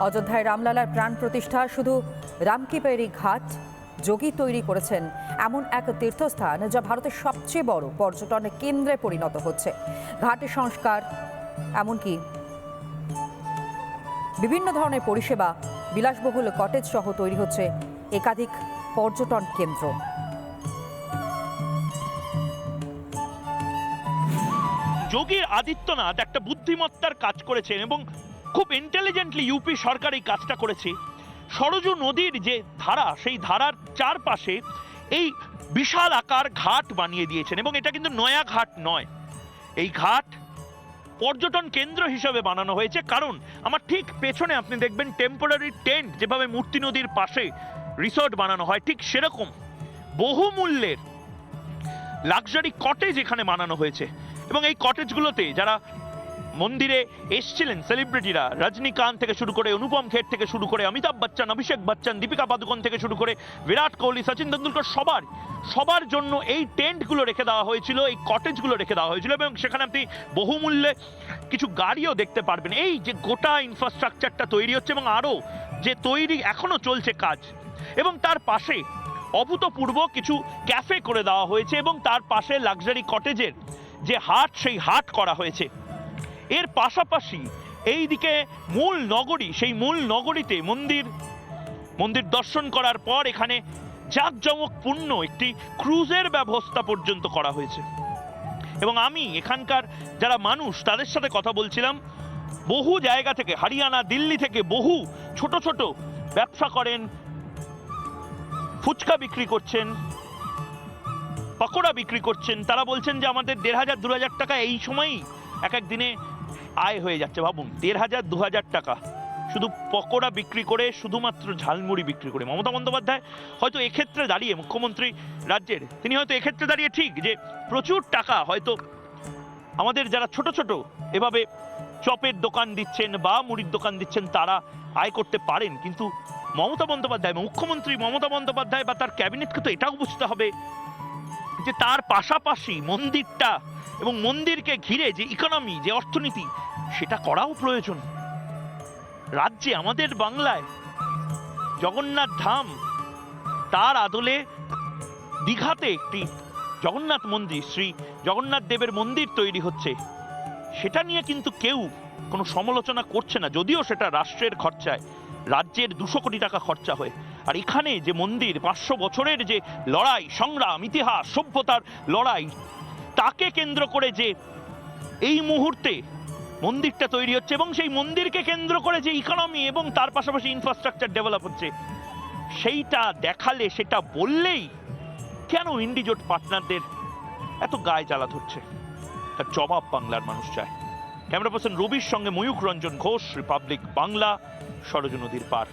অযোধ্যায় রামলালার প্রাণ প্রতিষ্ঠা শুধু রামকিপেরি ঘাট যোগী তৈরি করেছেন এমন এক তীর্থস্থান যা ভারতের সবচেয়ে বড় পর্যটন কেন্দ্রে পরিণত হচ্ছে। ঘাটের সংস্কার, এমনকি বিভিন্ন ধরনের পরিষেবা, বিলাসবহুল কটেজ সহ তৈরি হচ্ছে একাধিক পর্যটন কেন্দ্র। যোগী আদিত্যনাথ একটা বুদ্ধিমত্তার কাজ করেছেন এবং খুব ইন্টেলিজেন্টলি ইউপি সরকার এই কাজটা করেছে। সরজু নদীর যে ধারা, সেই ধারার চারপাশে এই বিশাল আকার ঘাট বানিয়ে দিয়েছেন এবং এটা কিন্তু নয়া ঘাট নয়, এই ঘাট পর্যটন কেন্দ্র হিসেবে বানানো হয়েছে। কারণ আমার ঠিক পেছনে আপনি দেখবেন টেম্পোরারি টেন্ট, যেভাবে মূর্তি নদীর পাশে রিসর্ট বানানো হয়, ঠিক সেরকম বহুমূল্যের লাক্সারি কটেজ এখানে বানানো হয়েছে। এবং এই কটেজগুলোতে যারা মন্দিরে এসছিলেন সেলিব্রিটিরা, রজনীকান্ত থেকে শুরু করে, অনুপম খের থেকে শুরু করে, অমিতাভ বচ্চন, অভিষেক বচ্চন, দীপিকা পাদুকোন থেকে শুরু করে বিরাট কোহলি, সচিন তেন্ডুলকর, সবার জন্য এই টেন্টগুলো রেখে দেওয়া হয়েছিল, এই কটেজগুলো রেখে দেওয়া হয়েছিল। এবং সেখানে আপনি বহুমূল্যে কিছু গাড়িও দেখতে পারবেন। এই যে গোটা ইনফ্রাস্ট্রাকচারটা তৈরি হচ্ছে এবং আরও যে তৈরি এখনো চলছে কাজ, এবং তার পাশে অভূতপূর্ব কিছু ক্যাফে করে দেওয়া হয়েছে এবং তার পাশে লাক্সারি কটেজের যে হাট, সেই হাট করা হয়েছে। এর পাশাপাশি এইদিকে মূল নগরী, সেই মূল নগরীতে মন্দির দর্শন করার পর এখানে জাঁকজমকপূর্ণ একটি ক্রুজের ব্যবস্থা পর্যন্ত করা হয়েছে। এবং আমি এখানকার যারা মানুষ তাদের সাথে কথা বলছিলাম, বহু জায়গা থেকে, হরিয়ানা, দিল্লি থেকে বহু ছোট ছোট ব্যবসা করেন, ফুচকা বিক্রি করছেন, পকোড়া বিক্রি করছেন, তারা বলছেন যে আমাদের 1,500-2,000 টাকা এই সময়ই এক এক দিনে আয় হয়ে যাচ্ছে। ভাবুন, 1,500-2,000 টাকা শুধু পকোড়া বিক্রি করে, শুধুমাত্র ঝালমুড়ি বিক্রি করে। মমতা বন্দ্যোপাধ্যায় হয়তো এক্ষেত্রে দাঁড়িয়ে, মুখ্যমন্ত্রী রাজ্যের, তিনি হয়তো এক্ষেত্রে দাঁড়িয়ে ঠিক যে প্রচুর টাকা হয়তো আমাদের যারা ছোট ছোট এভাবে চপের দোকান দিচ্ছেন বা মুড়ির দোকান দিচ্ছেন তারা আয় করতে পারেন, কিন্তু মমতা বন্দ্যোপাধ্যায়, মুখ্যমন্ত্রী মমতা বন্দ্যোপাধ্যায় বা তার ক্যাবিনেটকে তো এটাও বুঝতে হবে যে তার পাশাপাশি মন্দিরটা এবং মন্দিরকে ঘিরে যে ইকোনমি, যে অর্থনীতি, সেটা করাও প্রয়োজন। রাজ্যে, আমাদের বাংলায় জগন্নাথ ধাম, তার আদলে দীঘাতে একটি জগন্নাথ মন্দির, শ্রী জগন্নাথ দেবের মন্দির তৈরি হচ্ছে, সেটা নিয়ে কিন্তু কেউ কোনো সমালোচনা করছে না, যদিও সেটা রাষ্ট্রের খরচায়, রাজ্যের 200 কোটি টাকা খরচা হয়। আর এখানে যে মন্দির, 500 বছরের যে লড়াই, সংগ্রাম, ইতিহাস, সভ্যতার লড়াই, তাকে কেন্দ্র করে যে এই মুহূর্তে মন্দিরটা তৈরি হচ্ছে এবং সেই মন্দিরকে কেন্দ্র করে যে ইকোনমি এবং তার পাশাপাশি ইনফ্রাস্ট্রাকচার ডেভেলপ হচ্ছে, সেইটা দেখালে, সেটা বললেই কেন ইন্ডিজোট পার্টনারদের এত গায়ে জ্বালা ধরছে, তার জবাব বাংলার মানুষ চায়। ক্যামেরা পার্সন রবির সঙ্গে ময়ূখ রঞ্জন ঘোষ, রিপাবলিক বাংলা, সরজু নদীর পার।